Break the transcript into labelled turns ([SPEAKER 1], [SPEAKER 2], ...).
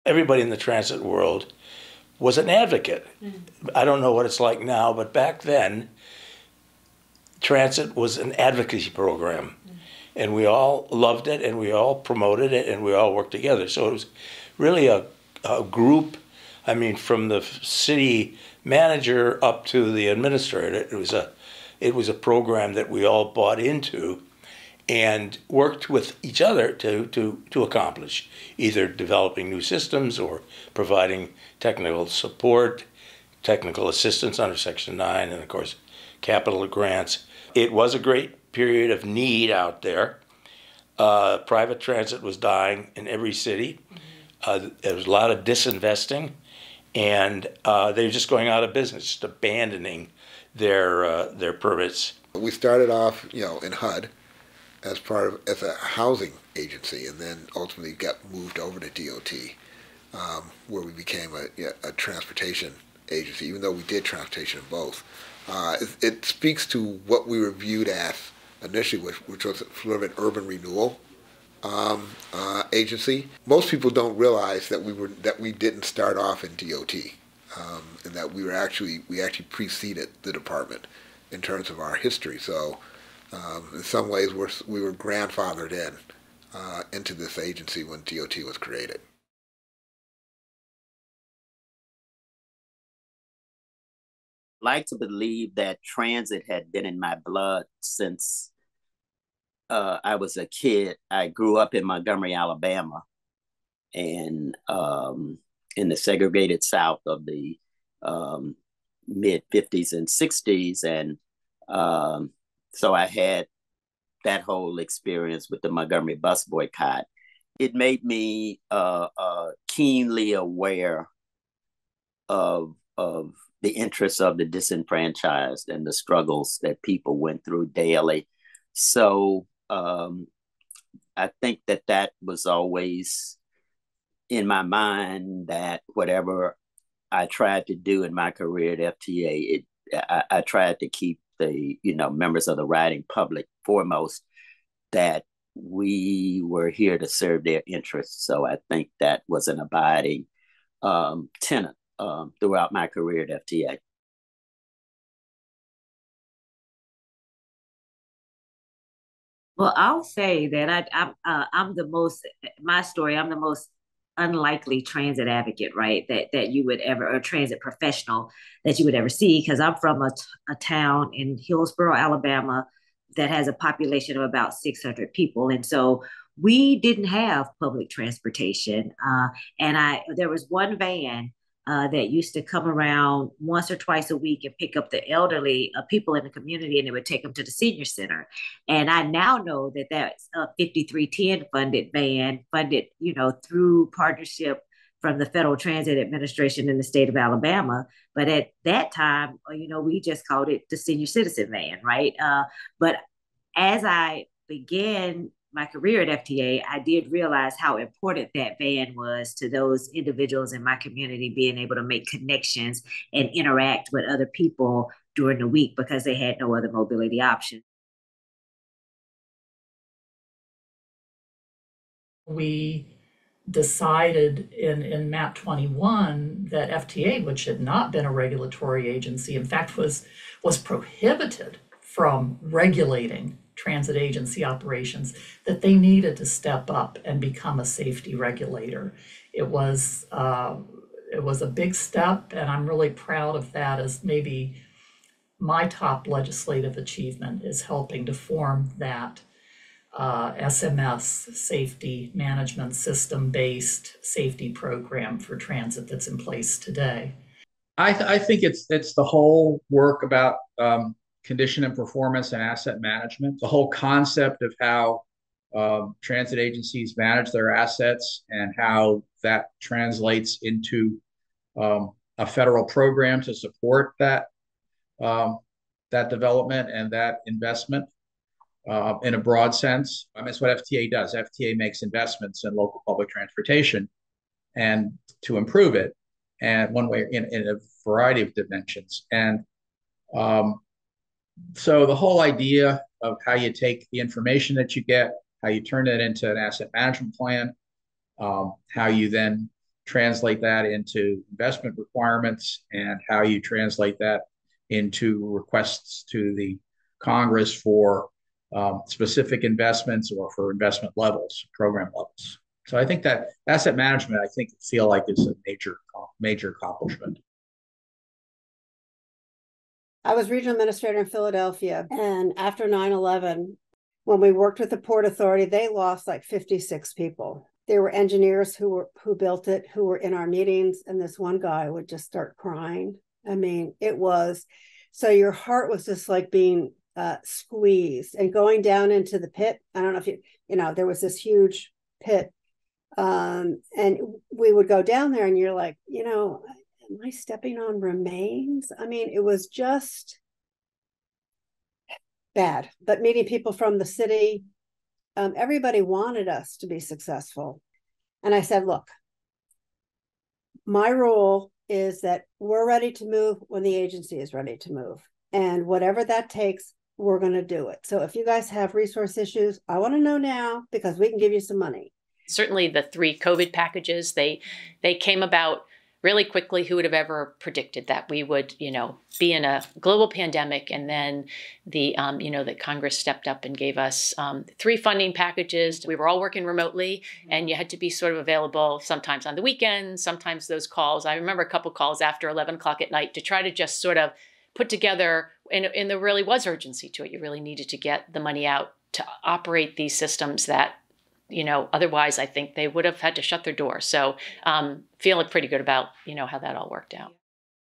[SPEAKER 1] Everybody in the transit world was an advocate. I don't know what it's like now, but back then, transit was an advocacy program. And we all loved it, and we all promoted it, and we all worked together. So it was really a group. I mean, from the city manager up to the administrator, it was a program that we all bought into and worked with each other to accomplish, either developing new systems or providing technical support, technical assistance under Section 9, and of course, capital grants. It was a great period of need out there. Private transit was dying in every city. There was a lot of disinvesting, and they were just going out of business, just abandoning their permits.
[SPEAKER 2] We started off, in HUD as a housing agency, and then ultimately got moved over to DOT, where we became a transportation agency, even though we did transportation in both. It speaks to what we were viewed as initially, which was sort of an urban renewal agency. Most people don't realize that we didn't start off in DOT, and that we actually preceded the department in terms of our history. So in some ways, we were grandfathered into this agency when DOT was created.
[SPEAKER 3] Like to believe that transit had been in my blood since I was a kid. I grew up in Montgomery, Alabama, and in the segregated South of the mid 50s and 60s. And so I had that whole experience with the Montgomery bus boycott. It made me keenly aware of the interests of the disenfranchised and the struggles that people went through daily. So I think that was always in my mind, that whatever I tried to do in my career at FTA, I tried to keep the members of the riding public foremost, that we were here to serve their interests. So I think that was an abiding tenet throughout my career at FTA.
[SPEAKER 4] Well, I'll say that I'm the most, my story, I'm the most unlikely transit advocate, right? That you would ever, or transit professional that you would ever see, because I'm from a town in Hillsborough, Alabama, that has a population of about 600 people. And so we didn't have public transportation. And there was one van that used to come around once or twice a week and pick up the elderly people in the community, and it would take them to the senior center. And I now know that that's a 5310 funded van, funded, through partnership from the Federal Transit Administration in the state of Alabama. But at that time, we just called it the senior citizen van, right? But as I began my career at FTA, I did realize how important that van was to those individuals in my community being able to make connections and interact with other people during the week, because they had no other mobility option.
[SPEAKER 5] We decided in MAP 21 that FTA, which had not been a regulatory agency, in fact was prohibited from regulating transit agency operations, that they needed to step up and become a safety regulator. It was a big step, and I'm really proud of that, as maybe my top legislative achievement is helping to form that SMS, safety management system-based safety program for transit that's in place today.
[SPEAKER 6] I think it's the whole work about condition and performance and asset management, the whole concept of how transit agencies manage their assets and how that translates into a federal program to support that development and that investment in a broad sense. I mean, that's what FTA does. FTA makes investments in local public transportation and to improve it, and one way in a variety of dimensions. And so the whole idea of how you take the information that you get, how you turn it into an asset management plan, how you then translate that into investment requirements and how you translate that into requests to the Congress for specific investments or for investment levels, program levels. So I think that asset management, I think, feel like is a major accomplishment.
[SPEAKER 7] I was regional administrator in Philadelphia, and after 9/11, when we worked with the Port Authority, they lost like 56 people. There were engineers who built it, who were in our meetings, and this one guy would just start crying. I mean, it was, so your heart was just like being squeezed and going down into the pit. I don't know if there was this huge pit, and we would go down there and you're like, am I stepping on remains? I mean, it was just bad. But meeting people from the city, everybody wanted us to be successful. And I said, look, my role is that we're ready to move when the agency is ready to move. And whatever that takes, we're going to do it. So if you guys have resource issues, I want to know now because we can give you some money.
[SPEAKER 8] Certainly the 3 COVID packages, they came about really quickly. Who would have ever predicted that we would, be in a global pandemic, and then that Congress stepped up and gave us 3 funding packages. We were all working remotely, and you had to be sort of available sometimes on the weekends, sometimes those calls. I remember a couple calls after 11 o'clock at night to try to just sort of put together, and there really was urgency to it. You really needed to get the money out to operate these systems that otherwise I think they would have had to shut their doors. So feeling pretty good about, how that all worked out.